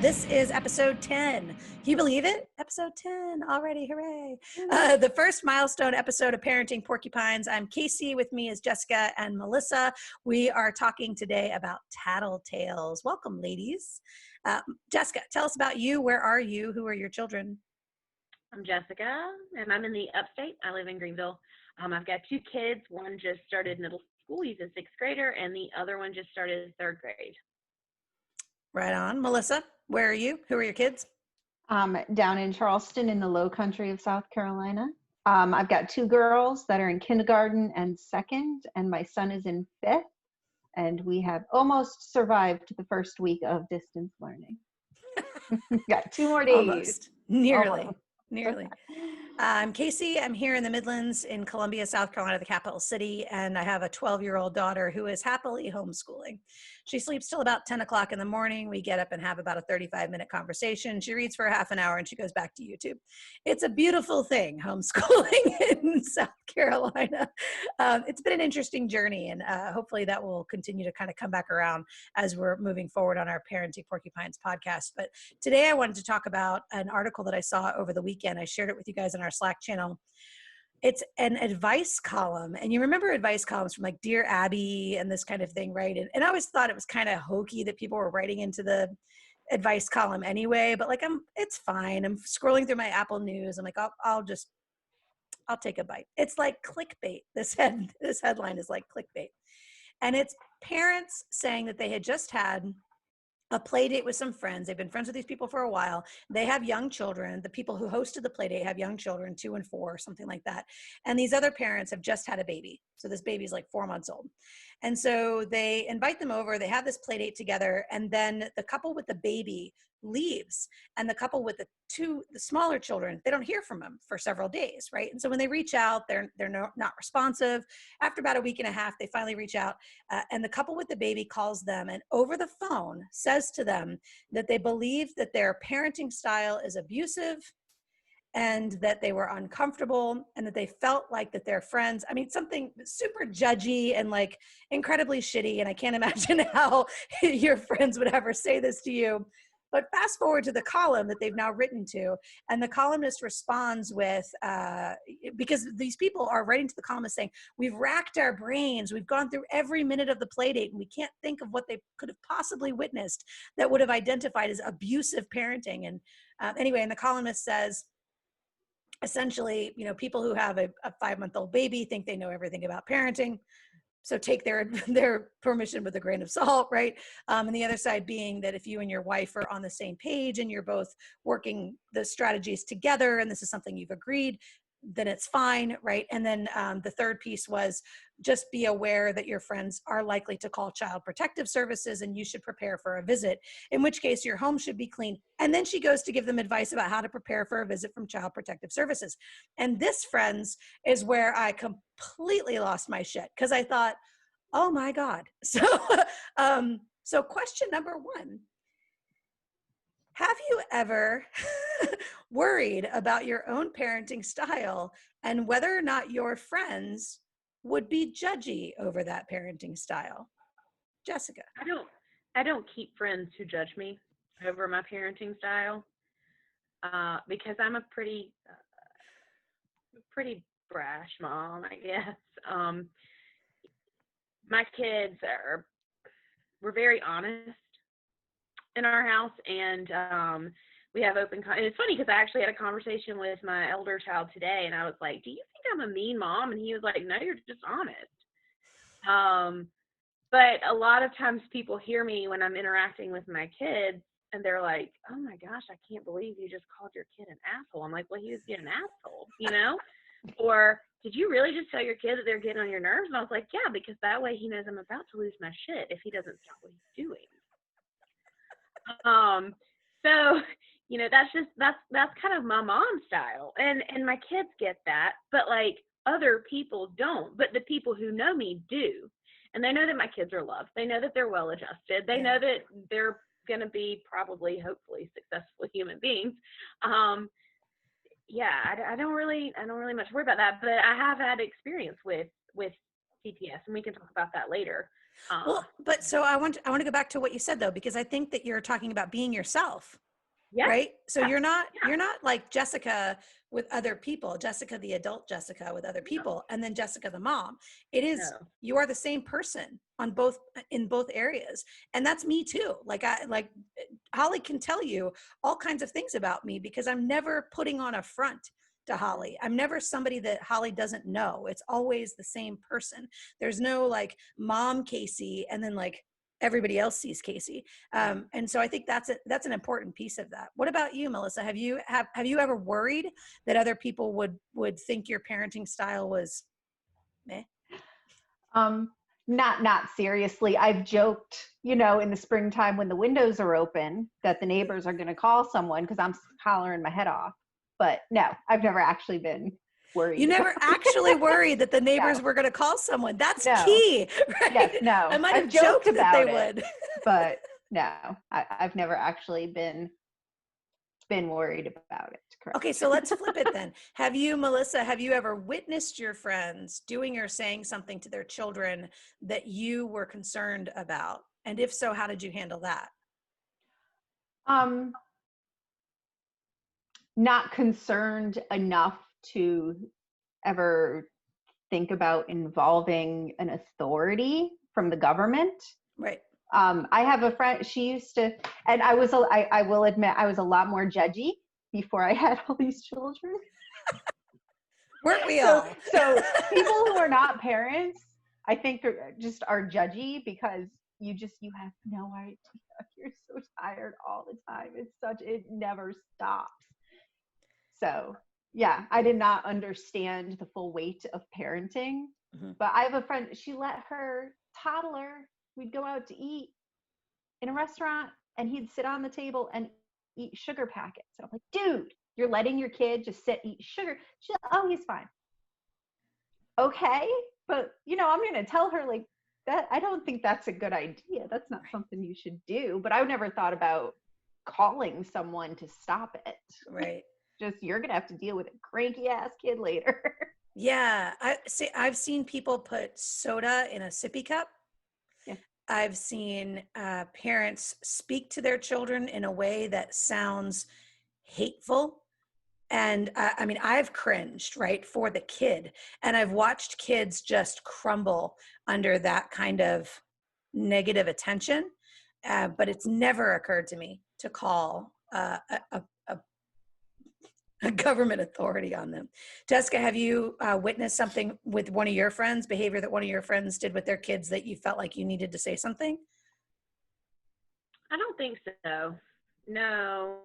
This is episode 10. Can you believe it? Episode 10 already, hooray. The first milestone episode of Parenting Porcupines. I'm Kasie, with me is Jessica and Melissa. We are talking today about Tattletales. Welcome, ladies. Jessica, tell us about you. Where are you? Who are your children? I'm Jessica, and I'm in the upstate. I live in Greenville. I've got two kids. One just started middle school. He's a sixth grader, and the other one just started third grade. Right on. Melissa, where are you? Who are your kids? Down in Charleston in the low country of South Carolina. I've got two girls that are in kindergarten and second, and my son is in fifth. And we have almost survived the first week of distance learning. Got 2 more days. Almost. Nearly. I'm Kasie. I'm here in the Midlands in Columbia, South Carolina, the capital city, and I have a 12-year-old daughter who is happily homeschooling. She sleeps till about 10 o'clock in the morning. We get up and have about a 35-minute conversation. She reads for half an hour and she goes back to YouTube. It's a beautiful thing, homeschooling in South Carolina. It's been an interesting journey, and hopefully that will continue to kind of come back around as we're moving forward on our Parenting Porcupines podcast. But today I wanted to talk about an article that I saw over the weekend. I shared it with you guys on our Slack channel. It's an advice column, and you remember advice columns from like Dear Abby and this kind of thing, right? And I always thought it was kind of hokey that people were writing into the advice column anyway, but like it's fine. I'm scrolling through my Apple News. I'm like, I'll take a bite. It's like clickbait. This headline is like clickbait, and it's parents saying that they had just had a play date with some friends. They've been friends with these people for a while. They have young children. The people who hosted the play date have young children, 2 and 4, something like that. And these other parents have just had a baby. So this baby's like 4 months old. And so they invite them over. They have this play date together. And then the couple with the baby leaves. And the couple with the smaller children, they don't hear from them for several days, right? And so when they reach out, they're not responsive. After about a week and a half, they finally reach out. And the couple with the baby calls them and over the phone says to them that they believe that their parenting style is abusive and that they were uncomfortable and that they felt like that their friends, something super judgy and like incredibly shitty. And I can't imagine how your friends would ever say this to you. But fast forward to the column that they've now written to, and the columnist responds with, because these people are writing to the columnist saying, we've racked our brains, we've gone through every minute of the play date, and we can't think of what they could have possibly witnessed that would have identified as abusive parenting. And anyway, and the columnist says, essentially, people who have a 5-month-old baby think they know everything about parenting. So take their permission with a grain of salt, right? And the other side being that if you and your wife are on the same page and you're both working the strategies together and this is something you've agreed, then it's fine, right? And then the third piece was just be aware that your friends are likely to call Child Protective Services and you should prepare for a visit, in which case your home should be clean. And then she goes to give them advice about how to prepare for a visit from Child Protective Services. And this, friends, is where I completely lost my shit because I thought, oh my God. So question number 1. Have you ever worried about your own parenting style and whether or not your friends would be judgy over that parenting style? Jessica. I don't keep friends who judge me over my parenting style because I'm a pretty brash mom, I guess. My kids we're very honest in our house, and we have and it's funny because I actually had a conversation with my elder child today, and I was like, do you think I'm a mean mom? And he was like, no, you're just honest. But a lot of times people hear me when I'm interacting with my kids and they're like, oh my gosh, I can't believe you just called your kid an asshole. I'm like, well, he was being an asshole, or did you really just tell your kid that they're getting on your nerves? And I was like, yeah, because that way he knows I'm about to lose my shit if he doesn't stop what he's doing. So, that's kind of my mom style. And my kids get that, but like other people don't, but the people who know me do. And they know that my kids are loved. They know that they're well adjusted. They know that they're going to be probably, hopefully successful human beings. I don't really much worry about that, but I have had experience with CPS, and we can talk about that later. Well, but so I want to go back to what you said though, because I think that you're talking about being yourself. Yeah. Right. So Yeah. you're not like Jessica with other people, Jessica, the adult Jessica with other people, and then Jessica, the mom. It is, No. you are the same person in both areas. And that's me too. Like Holly can tell you all kinds of things about me because I'm never putting on a front to Holly. I'm never somebody that Holly doesn't know. It's always the same person. There's no like mom Kasie and then like everybody else sees Kasie. And so I think that's an important piece of that. What about you, Melissa? Have you ever worried that other people would think your parenting style was meh? Not seriously. I've joked, in the springtime when the windows are open that the neighbors are going to call someone because I'm hollering my head off. But no, I've never actually been worried. You never actually worried that the neighbors No. were going to call someone. That's No. key, right? Yes, no. I might have I've joked joked that they about would. But no, I've never actually been worried about it. Correct. Okay, so let's flip it then. Melissa, have you ever witnessed your friends doing or saying something to their children that you were concerned about? And if so, how did you handle that? Not concerned enough to ever think about involving an authority from the government. Right. I have a friend, she used to, and I will admit, I was a lot more judgy before I had all these children. Weren't we all? So people who are not parents, I think are judgy because you have no idea. You're so tired all the time. It never stops. So yeah, I did not understand the full weight of parenting, but I have a friend, she let her toddler, we'd go out to eat in a restaurant and he'd sit on the table and eat sugar packets. And I'm like, dude, you're letting your kid just eat sugar. She's like, oh, he's fine. Okay. But I'm going to tell her like that. I don't think that's a good idea. That's not something you should do. But I've never thought about calling someone to stop it. Right. Just, you're going to have to deal with a cranky ass kid later. Yeah. I've seen people put soda in a sippy cup. Yeah. I've seen parents speak to their children in a way that sounds hateful. And I mean, I've cringed, right, for the kid. And I've watched kids just crumble under that kind of negative attention. But it's never occurred to me to call a government authority on them. Jessica, have you witnessed something with one of your friends, behavior that one of your friends did with their kids that you felt like you needed to say something? I don't think so. No,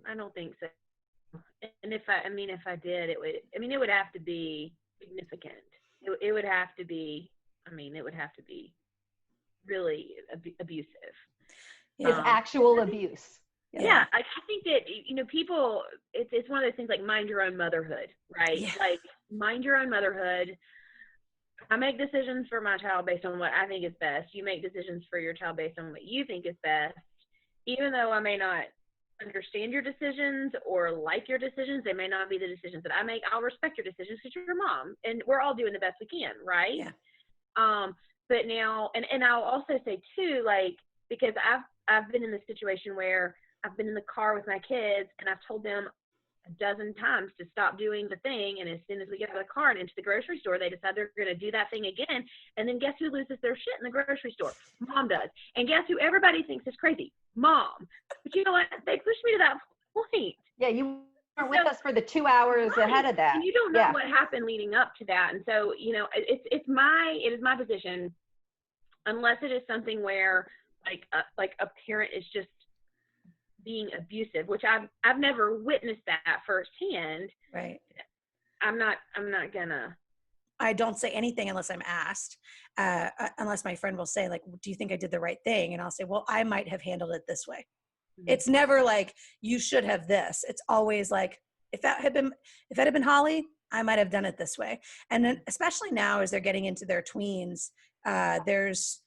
I don't think so. And if I did, it would have to be significant. It would have to be, it would have to be really abusive. It's actual abuse. Yeah, I think that, people, it's one of those things like mind your own motherhood, right? Yeah. Like, mind your own motherhood. I make decisions for my child based on what I think is best. You make decisions for your child based on what you think is best. Even though I may not understand your decisions or like your decisions, they may not be the decisions that I make. I'll respect your decisions because you're your mom, and we're all doing the best we can, right? Yeah. But now, and I'll also say too, like, because I've been in the situation where I've been in the car with my kids and I've told them a dozen times to stop doing the thing, and as soon as we get out of the car and into the grocery store, they decide they're going to do that thing again. And then guess who loses their shit in the grocery store? Mom does. And guess who everybody thinks is crazy? Mom. But you know what? They pushed me to that point. Yeah, you weren't with us for the 2 hours ahead of that. And you don't know what happened leading up to that. And so, it is my position, unless it is something where like a parent is just being abusive, which I've never witnessed that firsthand. Right. I'm not gonna. I don't say anything unless I'm asked, unless my friend will say, like, do you think I did the right thing? And I'll say, well, I might have handled it this way. Mm-hmm. It's never like, you should have this. It's always like, if that had been Holly, I might have done it this way. And then especially now as they're getting into their tweens, there's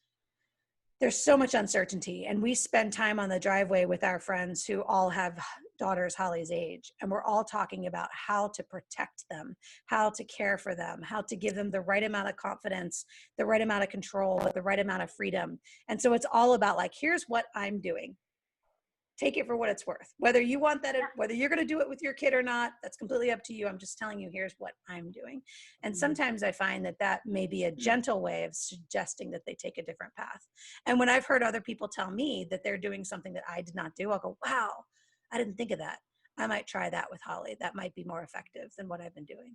so much uncertainty, and we spend time on the driveway with our friends who all have daughters Holly's age, and we're all talking about how to protect them, how to care for them, how to give them the right amount of confidence, the right amount of control, the right amount of freedom. And so it's all about like, here's what I'm doing. Take it for what it's worth. Whether you want that, whether you're going to do it with your kid or not, that's completely up to you. I'm just telling you, here's what I'm doing. And sometimes I find that that may be a gentle way of suggesting that they take a different path. And when I've heard other people tell me that they're doing something that I did not do, I'll go, wow, I didn't think of that. I might try that with Holly. That might be more effective than what I've been doing.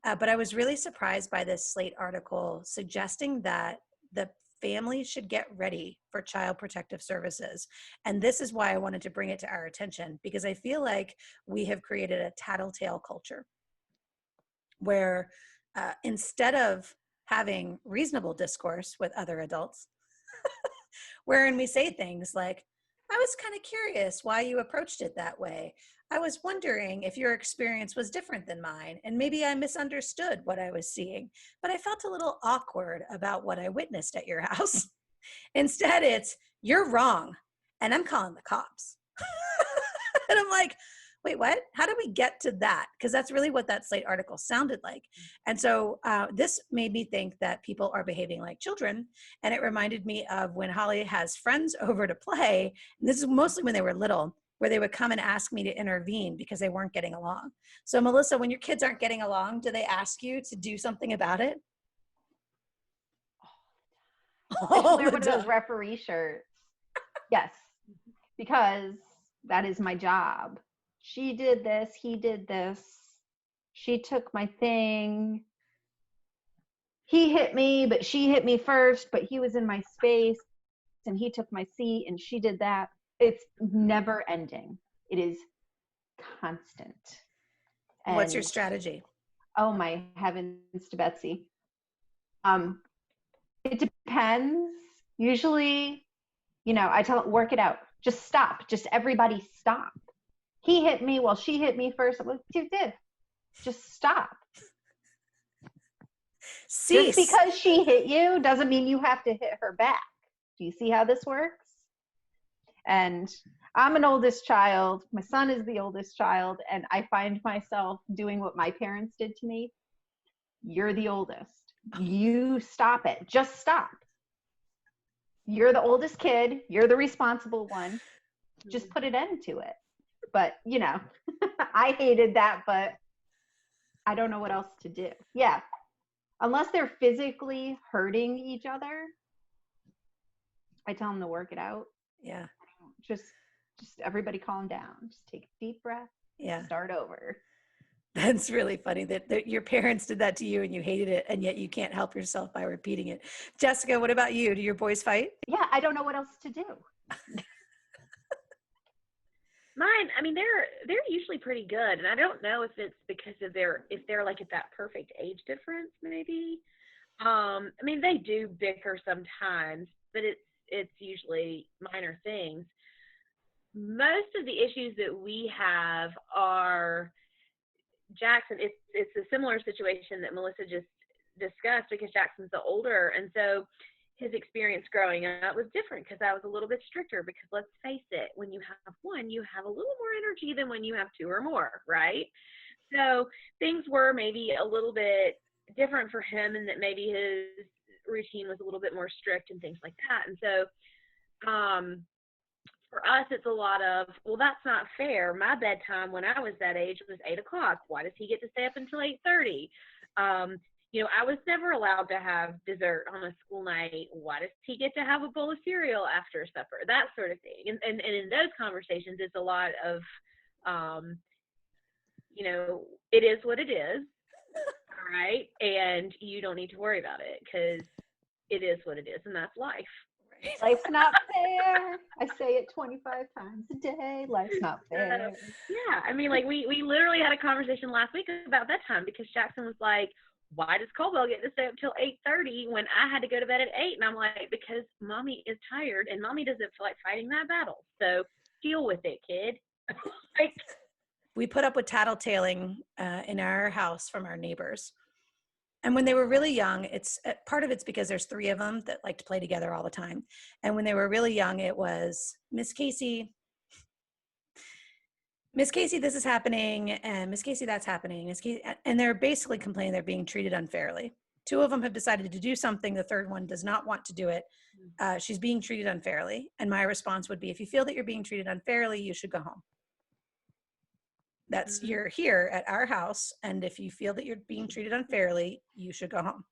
But I was really surprised by this Slate article suggesting that the family should get ready for child protective services. And this is why I wanted to bring it to our attention, because I feel like we have created a tattletale culture where instead of having reasonable discourse with other adults, wherein we say things like, I was kind of curious why you approached it that way. I was wondering if your experience was different than mine, and maybe I misunderstood what I was seeing, but I felt a little awkward about what I witnessed at your house. Instead, it's, you're wrong, and I'm calling the cops. And I'm like, wait, what? How did we get to that? Because that's really what that Slate article sounded like. And so this made me think that people are behaving like children. And it reminded me of when Holly has friends over to play. And this is mostly when they were little, where they would come and ask me to intervene because they weren't getting along. So Melissa, when your kids aren't getting along, do they ask you to do something about it? I should wear one of those referee shirts. Yes, because that is my job. She did this, he did this. She took my thing. He hit me, but she hit me first, but he was in my space and he took my seat and she did that. It's never ending. It is constant. And what's your strategy? Oh my heavens to Betsy. It depends. Usually, I tell them, work it out. Just stop. Just everybody stop. He hit me, well, she hit me first. I'm like, dude, just stop. Cease. Just because she hit you doesn't mean you have to hit her back. Do you see how this works? And I'm an oldest child. My son is the oldest child. And I find myself doing what my parents did to me. You're the oldest. You stop it. Just stop. You're the oldest kid. You're the responsible one. Just put an end to it. But, I hated that, but I don't know what else to do. Yeah. Unless they're physically hurting each other, I tell them to work it out. Yeah. Just everybody calm down. Just take a deep breath. Yeah. Start over. That's really funny that your parents did that to you and you hated it, and yet you can't help yourself by repeating it. Jessica, what about you? Do your boys fight? Yeah, I don't know what else to do. Mine, I mean, they're usually pretty good, and I don't know if it's because of if they're like at that perfect age difference, maybe. I mean, they do bicker sometimes, but it's usually minor things. Most of the issues that we have are Jackson. It's a similar situation that Melissa just discussed, because Jackson's the older, and so his experience growing up was different because I was a little bit stricter, because let's face it, when you have one, you have a little more energy than when you have two or more, right? So things were maybe a little bit different for him, and that maybe his routine was a little bit more strict and things like that. And so for us, it's a lot of, well, that's not fair. My bedtime when I was that age was 8 o'clock. Why does he get to stay up until 8:30? I was never allowed to have dessert on a school night. Why does he get to have a bowl of cereal after supper? That sort of thing. And in those conversations, it's a lot of, it is what it is, all right? And you don't need to worry about it because it is what it is, and that's life. Life's not fair. I say it 25 times a day. Life's not fair. Yeah, I mean, like we literally had a conversation last week about bedtime, because Jackson was like, why does Caldwell get to stay up till 8:30 when I had to go to bed at 8? And I'm like, because mommy is tired and mommy doesn't feel like fighting that battle. So deal with it, kid. We put up with tattletaling in our house from our neighbors. And when they were really young, it's part of it's because there's 3 of them that like to play together all the time. And when they were really young, it was Miss Kasie, Miss Kasie, this is happening, and Miss Kasie, that's happening. Miss Kasie, and they're basically complaining they're being treated unfairly. 2 of them have decided to do something. The third one does not want to do it. She's being treated unfairly. And my response would be, if you feel that you're being treated unfairly, you should go home. That's, you're here at our house, and if you feel that you're being treated unfairly, you should go home.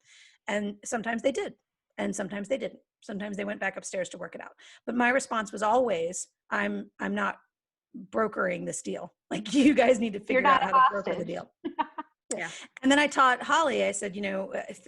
And sometimes they did, and sometimes they didn't. Sometimes they went back upstairs to work it out. But my response was always, I'm not brokering this deal. Like, you guys need to figure out how to broker the deal. Yeah. And then I taught Holly, I said,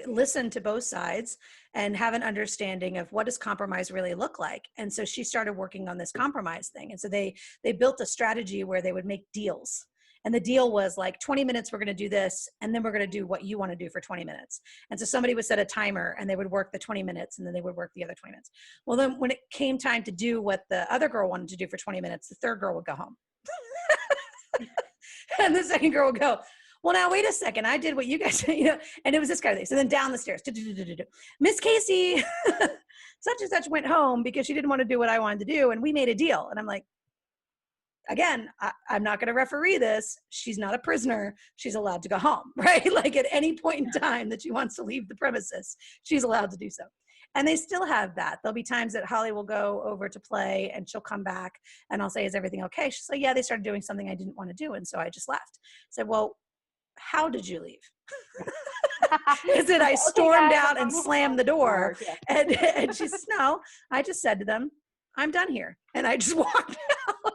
listen to both sides and have an understanding of what does compromise really look like. And so she started working on this compromise thing. And so they built a strategy where they would make deals. And the deal was like 20 minutes, we're going to do this. And then we're going to do what you want to do for 20 minutes. And so somebody would set a timer and they would work the 20 minutes and then they would work the other 20 minutes. Well, then when it came time to do what the other girl wanted to do for 20 minutes, the third girl would go home. And the second girl would go, well, now wait a second, I did what you guys, and it was this kind of thing. So then down the stairs, Miss Kasie, such and such went home because she didn't want to do what I wanted to do. And we made a deal. And I'm like, again, I'm not going to referee this. She's not a prisoner. She's allowed to go home, right? Like at any point in time that she wants to leave the premises, she's allowed to do so. And they still have that. There'll be times that Holly will go over to play and she'll come back and I'll say, is everything okay? She's like, yeah, they started doing something I didn't want to do. And so I just left. I said, well, how did you leave? Is it I stormed out and slammed the door? And she says, no, I just said to them, I'm done here. And I just walked out.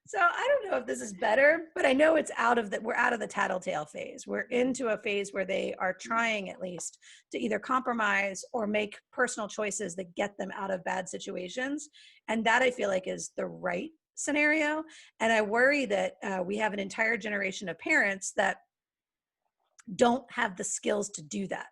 So I don't know if this is better, but I know we're out of the tattletale phase. We're into a phase where they are trying at least to either compromise or make personal choices that get them out of bad situations. And that I feel like is the right scenario. And I worry that we have an entire generation of parents that don't have the skills to do that,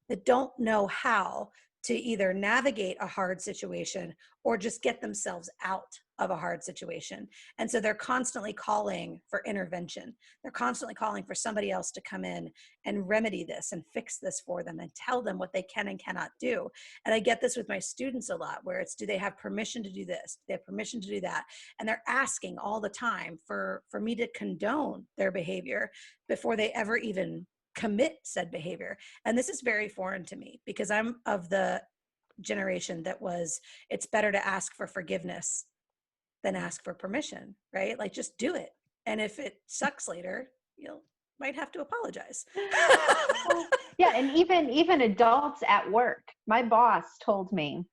that don't know how to either navigate a hard situation or just get themselves out of a hard situation. And so they're constantly calling for intervention. They're constantly calling for somebody else to come in and remedy this and fix this for them and tell them what they can and cannot do. And I get this with my students a lot, where it's, do they have permission to do this? Do they have permission to do that? And they're asking all the time for me to condone their behavior before they ever even commit said behavior. And this is very foreign to me because I'm of the generation that was, it's better to ask for forgiveness than ask for permission, right? Like, just do it. And if it sucks later, you might have to apologize. Yeah, and even adults at work. My boss told me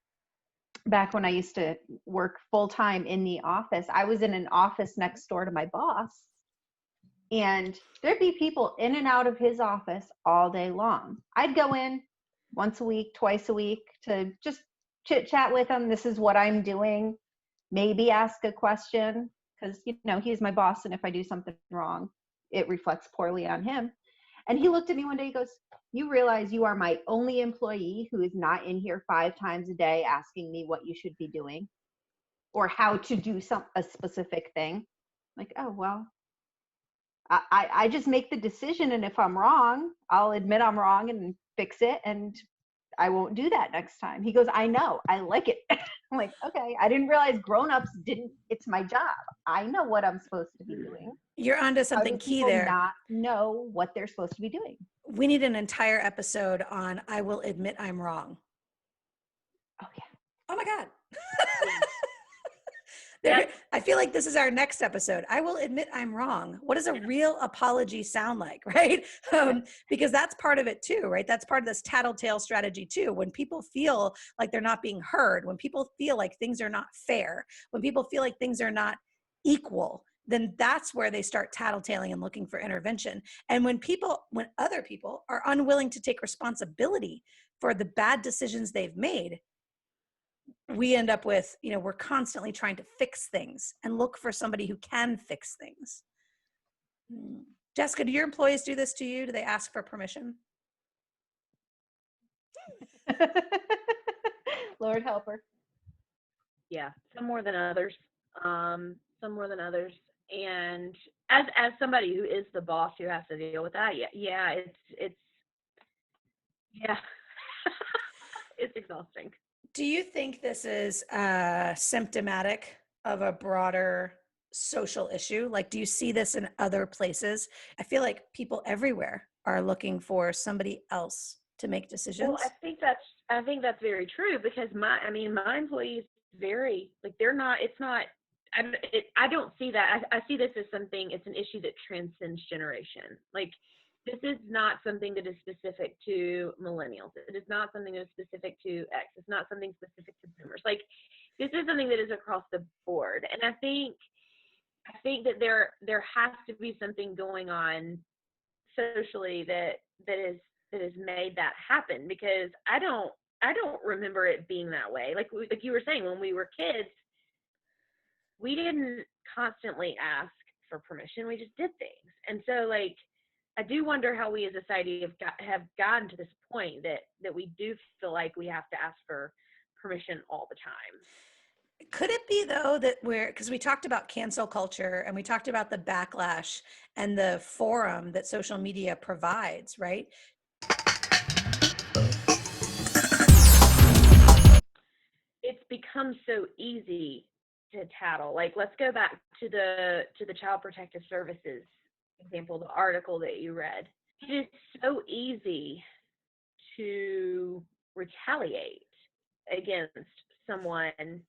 back when I used to work full-time in the office, I was in an office next door to my boss, and there'd be people in and out of his office all day long. I'd go in once a week, twice a week to just chit chat with him. This is what I'm doing. Maybe ask a question because, he's my boss. And if I do something wrong, it reflects poorly on him. And he looked at me one day, he goes, you realize you are my only employee who is not in here 5 times a day asking me what you should be doing or how to do a specific thing. I'm like, oh, well, I just make the decision. And if I'm wrong, I'll admit I'm wrong and fix it. And I won't do that next time. He goes, I know, I like it. I'm like, okay, I didn't realize grown-ups didn't, it's my job. I know what I'm supposed to be doing. You're onto something key there. Not know what they're supposed to be doing. We need an entire episode on, I will admit I'm wrong. Oh yeah. Oh my God. I feel like this is our next episode. I will admit I'm wrong. What does a real apology sound like, right? Because that's part of it too, right? That's part of this tattletale strategy too. When people feel like they're not being heard, when people feel like things are not fair, when people feel like things are not equal, then that's where they start tattletaling and looking for intervention. And when other people are unwilling to take responsibility for the bad decisions they've made, we end up with, we're constantly trying to fix things and look for somebody who can fix things. Jessica, do your employees do this to you? Do they ask for permission? Lord help her. Yeah, some more than others. And as somebody who is the boss who has to deal with that, it's it's exhausting. Do you think this is symptomatic of a broader social issue? Like, do you see this in other places? I feel like people everywhere are looking for somebody else to make decisions. Well, I think that's very true, because my employees very, like, they're not, it's not, I don't see that. I see this as something, it's an issue that transcends generation. Like, this is not something that is specific to millennials. It is not something that is specific to X. It's not something specific to boomers. Like, this is something that is across the board. And I think that there has to be something going on socially that has made that happen, because I don't remember it being that way. Like you were saying, when we were kids, we didn't constantly ask for permission. We just did things. And so, like, I do wonder how we as a society have gotten to this point that we do feel like we have to ask for permission all the time. Could it be, though, that because we talked about cancel culture and we talked about the backlash and the forum that social media provides, right? It's become so easy to tattle. Like, let's go back to the Child Protective Services example, the article that you read. It is so easy to retaliate against someone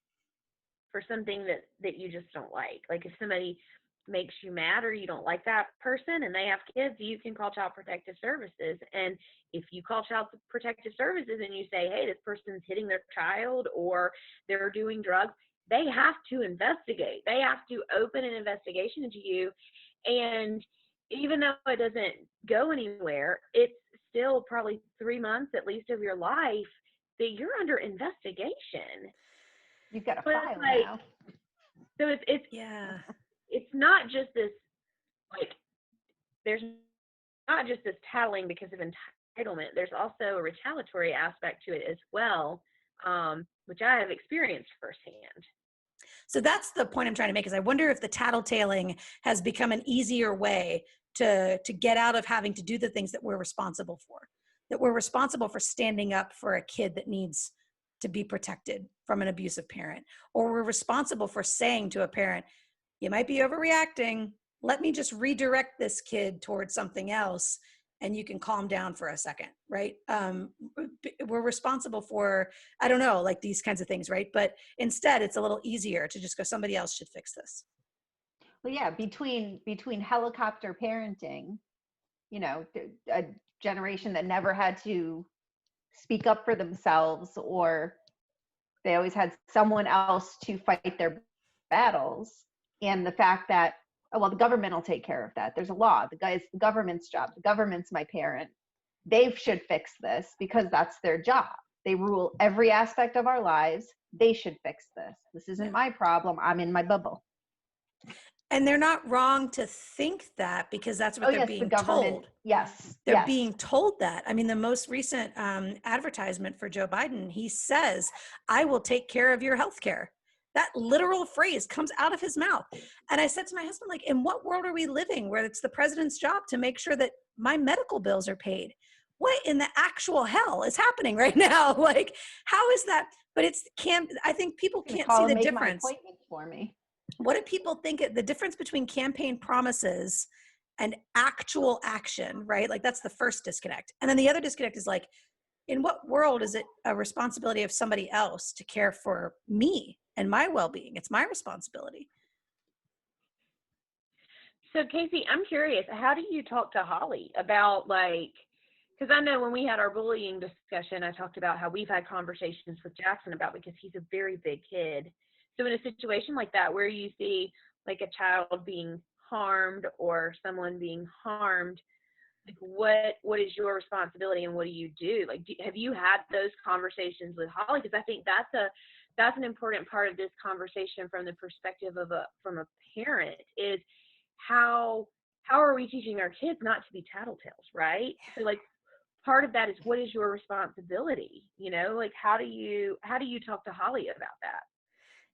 for something that you just don't like. Like, if somebody makes you mad or you don't like that person and they have kids, you can call Child Protective Services. And if you call Child Protective Services and you say, hey, this person's hitting their child or they're doing drugs, they have to investigate. They have to open an investigation into you. And even though it doesn't go anywhere, it's still probably 3 months at least of your life that you're under investigation. You've got a file now. So it's Yeah. It's not just this, like, there's not just this tattling because of entitlement. There's also a retaliatory aspect to it as well, which I have experienced firsthand. So that's the point I'm trying to make, is I wonder if the tattletaling has become an easier way to get out of having to do the things that we're responsible for, that we're responsible for standing up for a kid that needs to be protected from an abusive parent, or we're responsible for saying to a parent, you might be overreacting. Let me just redirect this kid towards something else and you can calm down for a second, right? We're responsible for, I don't know, like these kinds of things, right? But instead, it's a little easier to just go, somebody else should fix this. Well, yeah, between helicopter parenting, you know, a generation that never had to speak up for themselves, or they always had someone else to fight their battles, and the fact that, oh, well, the government will take care of that. There's a law. It's the government's job. The government's my parent. They should fix this because that's their job. They rule every aspect of our lives. They should fix this. This isn't my problem. I'm in my bubble. And they're not wrong to think that, because that's what they're being told. Yes. They're being told that. I mean, the most recent advertisement for Joe Biden, he says, I will take care of your health care. That literal phrase comes out of his mouth. And I said to my husband, like, in what world are we living where it's the president's job to make sure that my medical bills are paid? What in the actual hell is happening right now? Like, how is that? But I think people can't see the difference. My appointments for me. What do people think the difference between campaign promises and actual action, right? Like, that's the first disconnect. And then the other disconnect is, like, in what world is it a responsibility of somebody else to care for me and my well-being? It's my responsibility. So, Kasie, I'm curious, how do you talk to Holly about, like, because I know when we had our bullying discussion, I talked about how we've had conversations with Jackson about, because he's a very big kid. So in a situation like that, where you see like a child being harmed or someone being harmed, like what is your responsibility and what do you do? Like, have you had those conversations with Holly? Because I think that's an important part of this conversation from the perspective of from a parent, is how are we teaching our kids not to be tattletales, right? So, like, part of that is, what is your responsibility? You know, like, how do you talk to Holly about that?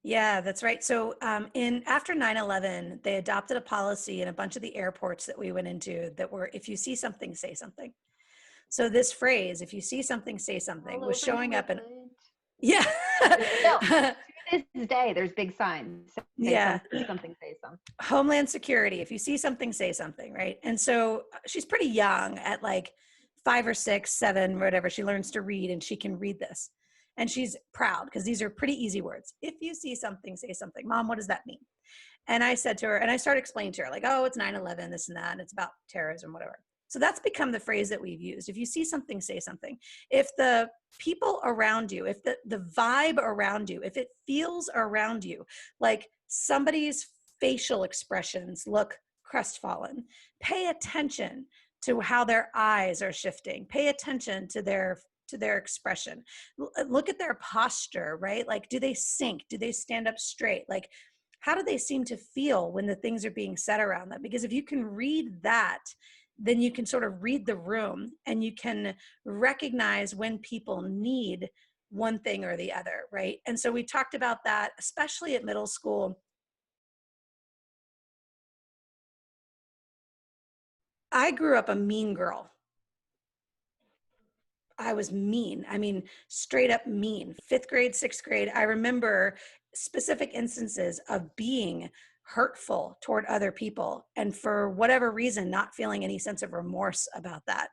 Yeah, that's right. So after 9/11, they adopted a policy in a bunch of the airports that we went into that were, if you see something, say something. So this phrase, if you see something, say something, was showing up in, yeah. this day, there's big signs. Say Yeah. something, say something. Homeland Security. If you see something, say something, right? And so she's pretty young at like 5 or 6, 7, whatever. She learns to read and she can read this. And she's proud because these are pretty easy words. If you see something, say something. Mom, what does that mean? And I said to her, and I started explaining to her, like, oh, it's 9/11, this and that, and it's about terrorism, whatever. So that's become the phrase that we've used. If you see something, say something. If the people around you, if the vibe around you, if it feels around you like somebody's facial expressions look crestfallen, pay attention to how their eyes are shifting. Pay attention to their expression. Look at their posture, right? Like, do they sink? Do they stand up straight? Like, how do they seem to feel when the things are being said around them? Because if you can read that, then you can sort of read the room and you can recognize when people need one thing or the other, right? And so we talked about that, especially at middle school. I grew up a mean girl. I was mean. I mean, straight up mean. 5th grade, 6th grade, I remember specific instances of being hurtful toward other people. And for whatever reason, not feeling any sense of remorse about that.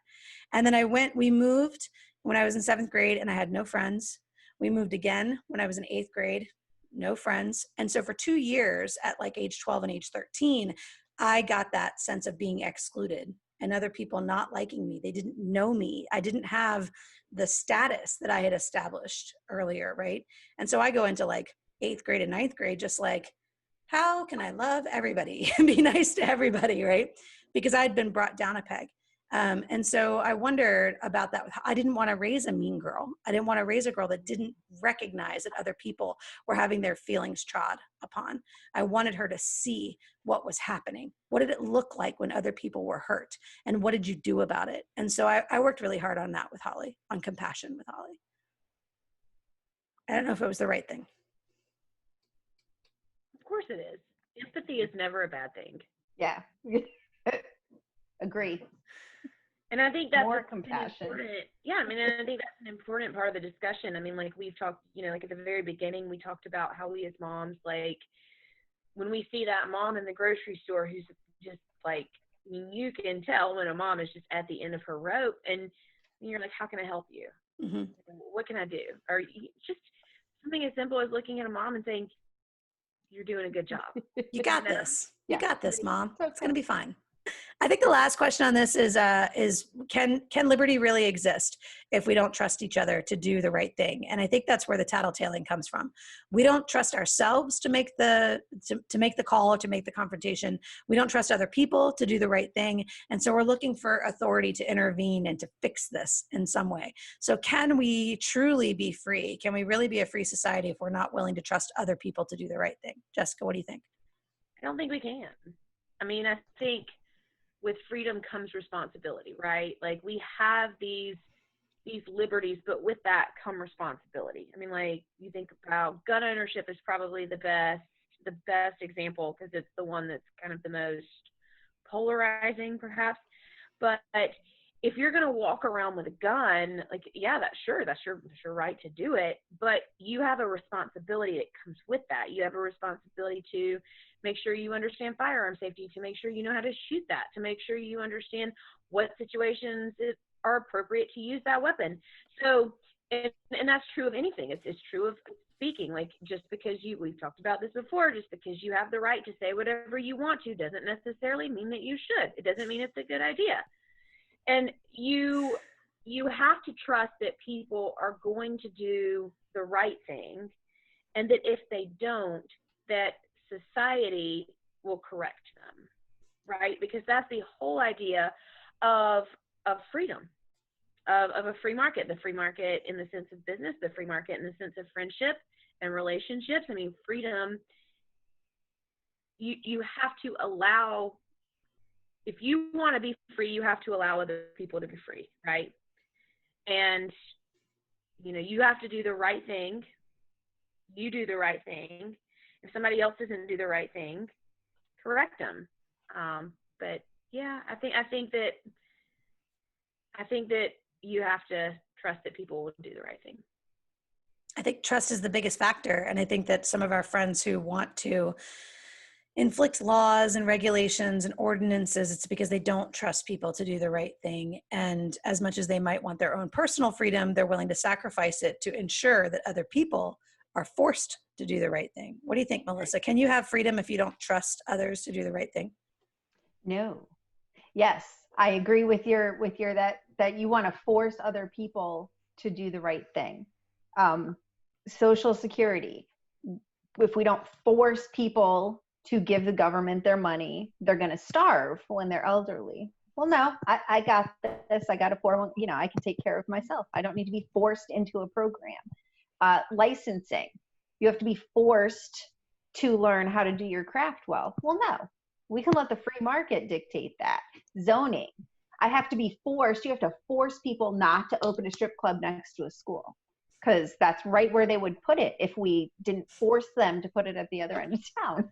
And then we moved when I was in 7th grade and I had no friends. We moved again when I was in 8th grade, no friends. And so for 2 years at like age 12 and age 13, I got that sense of being excluded and other people not liking me. They didn't know me. I didn't have the status that I had established earlier, right? And so I go into like 8th grade and 9th grade, just like, how can I love everybody and be nice to everybody, right? Because I'd been brought down a peg. And so I wondered about that. I didn't want to raise a mean girl. I didn't want to raise a girl that didn't recognize that other people were having their feelings trod upon. I wanted her to see what was happening. What did it look like when other people were hurt? And what did you do about it? And so I worked really hard on that with Holly, on compassion with Holly. I don't know if it was the right thing. Of course it is. Empathy is never a bad thing. Yeah. Agree. And I think that's More compassion. Yeah, I mean, I think that's an important part of the discussion. I mean, like we've talked, like at the very beginning, we talked about how we as moms, like when we see that mom in the grocery store who's just like, I mean, you can tell when a mom is just at the end of her rope, and you're like, how can I help you? Mm-hmm. What can I do? Or just something as simple as looking at a mom and saying, you're doing a good job. You got this. You got this, Mom. It's going to be fine. I think the last question on this is can liberty really exist if we don't trust each other to do the right thing? And I think that's where the tattletaling comes from. We don't trust ourselves to make the call or to make the confrontation. We don't trust other people to do the right thing. And so we're looking for authority to intervene and to fix this in some way. So can we truly be free? Can we really be a free society if we're not willing to trust other people to do the right thing? Jessica, what do you think? I don't think we can. I mean, I think with freedom comes responsibility, right? Like we have these liberties, but with that come responsibility. I mean, like you think about gun ownership is probably the best example because it's the one that's kind of the most polarizing perhaps. But if you're going to walk around with a gun, like, yeah, that's your right to do it, but you have a responsibility that comes with that. You have a responsibility to make sure you understand firearm safety, to make sure you know how to shoot that, to make sure you understand what situations are appropriate to use that weapon. So, and that's true of anything. It's true of speaking. Like just because we've talked about this before, just because you have the right to say whatever you want to doesn't necessarily mean that you should. It doesn't mean it's a good idea. And you have to trust that people are going to do the right thing, and that if they don't, that society will correct them, right? Because that's the whole idea of freedom, of a free market, the free market in the sense of business, the free market in the sense of friendship and relationships. I mean, freedom, you have to allow, if you want to be free, you have to allow other people to be free, right? And, you have to do the right thing. You do the right thing. If somebody else doesn't do the right thing, correct them. But yeah, I think that you have to trust that people will do the right thing. I think trust is the biggest factor. And I think that some of our friends who want to inflict laws and regulations and ordinances, it's because they don't trust people to do the right thing. And as much as they might want their own personal freedom, they're willing to sacrifice it to ensure that other people are forced to do the right thing. What do you think, Melissa? Can you have freedom if you don't trust others to do the right thing? No. Yes, I agree with your that you want to force other people to do the right thing. Social Security. If we don't force people to give the government their money, they're going to starve when they're elderly. Well, no, I got this. I got a 401, I can take care of myself. I don't need to be forced into a program. Licensing. You have to be forced to learn how to do your craft well. Well, no, we can let the free market dictate that. Zoning. I have to be forced. You have to force people not to open a strip club next to a school, because that's right where they would put it if we didn't force them to put it at the other end of town.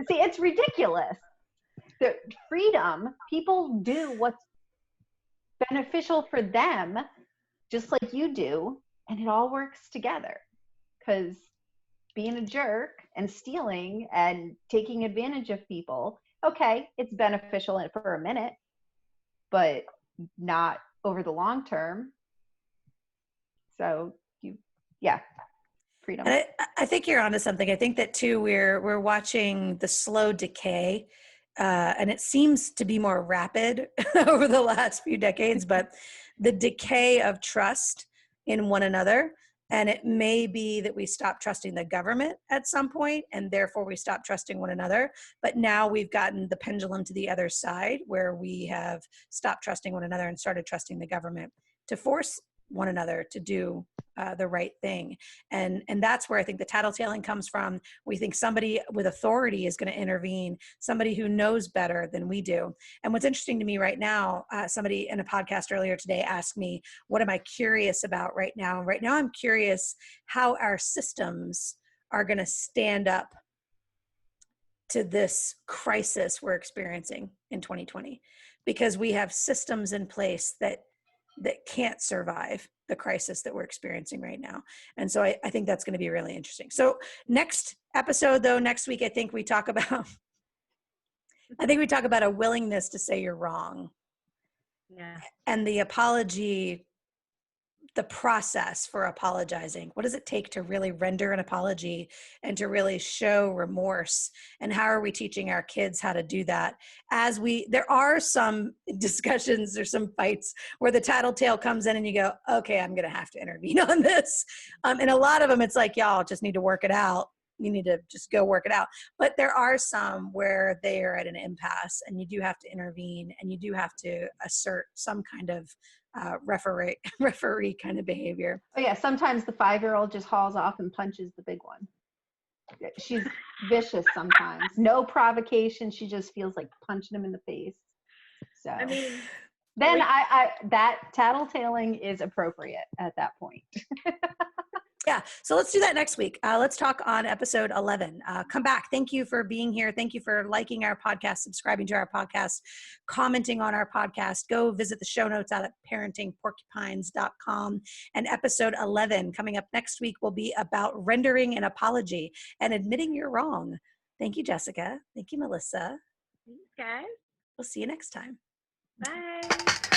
See, it's ridiculous. The freedom, people do what's beneficial for them, just like you do, and it all works together. Because being a jerk and stealing and taking advantage of people, okay, it's beneficial for a minute, but not over the long term. So freedom. And I think you're onto something. I think that too, we're watching the slow decay, and it seems to be more rapid over the last few decades, but the decay of trust in one another. And it may be that we stop trusting the government at some point, and therefore we stop trusting one another. But now we've gotten the pendulum to the other side, where we have stopped trusting one another and started trusting the government to force one another to do the right thing. And that's where I think the tattletaling comes from. We think somebody with authority is going to intervene, somebody who knows better than we do. And what's interesting to me right now, somebody in a podcast earlier today asked me, what am I curious about right now? Right now, I'm curious how our systems are going to stand up to this crisis we're experiencing in 2020, because we have systems in place that can't survive the crisis that we're experiencing right now. And so I think that's going to be really interesting. So next episode, though, next week, I think we talk about a willingness to say you're wrong. Yeah. And the apology, the process for apologizing. What does it take to really render an apology and to really show remorse? And how are we teaching our kids how to do that? There are some discussions or some fights where the tattletale comes in and you go, okay, I'm going to have to intervene on this. And a lot of them, it's like, y'all just need to work it out. You need to just go work it out. But there are some where they are at an impasse and you do have to intervene and you do have to assert some kind of referee kind of behavior. Oh yeah, sometimes the 5-year-old just hauls off and punches the big one. She's vicious sometimes. No provocation. She just feels like punching him in the face. So I mean, then that tattletaling is appropriate at that point. Yeah. So let's do that next week. Let's talk on episode 11. Come back. Thank you for being here. Thank you for liking our podcast, subscribing to our podcast, commenting on our podcast. Go visit the show notes out at parentingporcupines.com. And episode 11 coming up next week will be about rendering an apology and admitting you're wrong. Thank you, Jessica. Thank you, Melissa. thanks, guys. We'll see you next time. Bye.